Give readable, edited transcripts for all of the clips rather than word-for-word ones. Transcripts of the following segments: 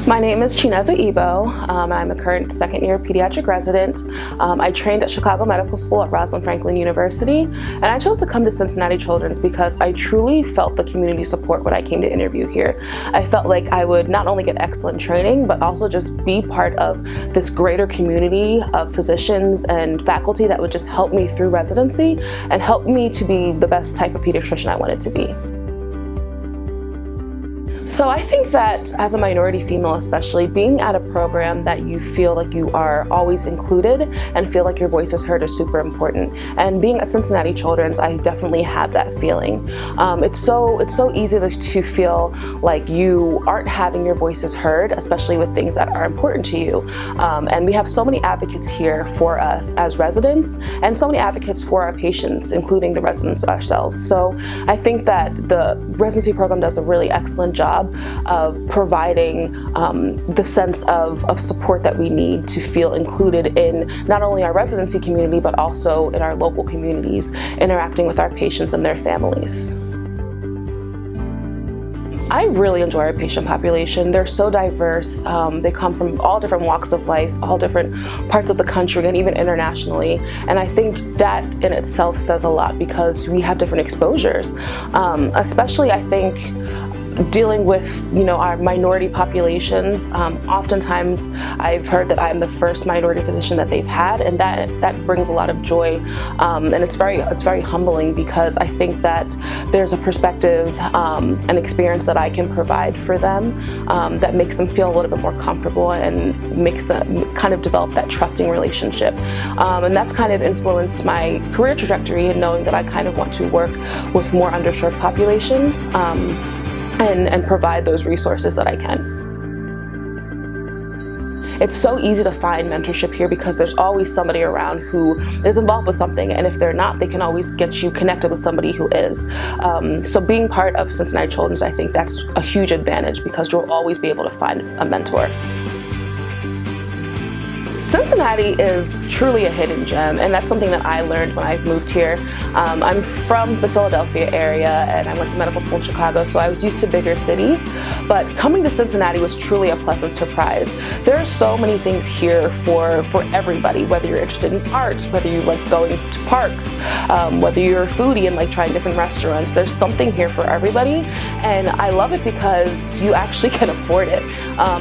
My name is Chineze Ebo. I'm a current second-year pediatric resident. I trained at Chicago Medical School at Rosalind Franklin University, and I chose to come to Cincinnati Children's because I truly felt the community support when I came to interview here. I felt like I would not only get excellent training, but also just be part of this greater community of physicians and faculty that would just help me through residency and help me to be the best type of pediatrician I wanted to be. So I think that as a minority female especially, being at a program that you feel like you are always included and feel like your voice is heard is super important. And being at Cincinnati Children's, I definitely have that feeling. It's so easy to feel like you aren't having your voices heard, especially with things that are important to you. And we have so many advocates here for us as residents and so many advocates for our patients, including the residents ourselves. So I think that the residency program does a really excellent job of providing the sense of support that we need to feel included in not only our residency community, but also in our local communities, interacting with our patients and their families. I really enjoy our patient population. They're so diverse. They come from all different walks of life, all different parts of the country, and even internationally. And I think that in itself says a lot because we have different exposures. Especially, I think, dealing with, our minority populations. Oftentimes I've heard that I'm the first minority physician that they've had, and that brings a lot of joy. And it's very humbling because I think that there's a perspective and experience that I can provide for them that makes them feel a little bit more comfortable and makes them kind of develop that trusting relationship. And that's kind of influenced my career trajectory in knowing that I kind of want to work with more underserved populations. And provide those resources that I can. It's so easy to find mentorship here because there's always somebody around who is involved with something, and if they're not, they can always get you connected with somebody who is. So being part of Cincinnati Children's, I think that's a huge advantage because you'll always be able to find a mentor. Cincinnati is truly a hidden gem, and that's something that I learned when I moved here. I'm from the Philadelphia area, and I went to medical school in Chicago, so I was used to bigger cities. But coming to Cincinnati was truly a pleasant surprise. There are so many things here for everybody, whether you're interested in arts, whether you like going to parks, whether you're a foodie and like trying different restaurants. There's something here for everybody, and I love it because you actually can afford it.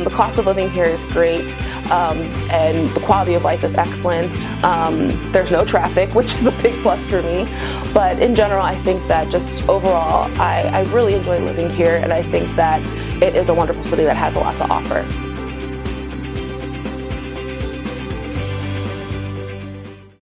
The cost of living here is great, and the quality of life is excellent. There's no traffic, which is a big plus for me. But in general, I think that just overall, I really enjoy living here, and I think that it is a wonderful city that has a lot to offer.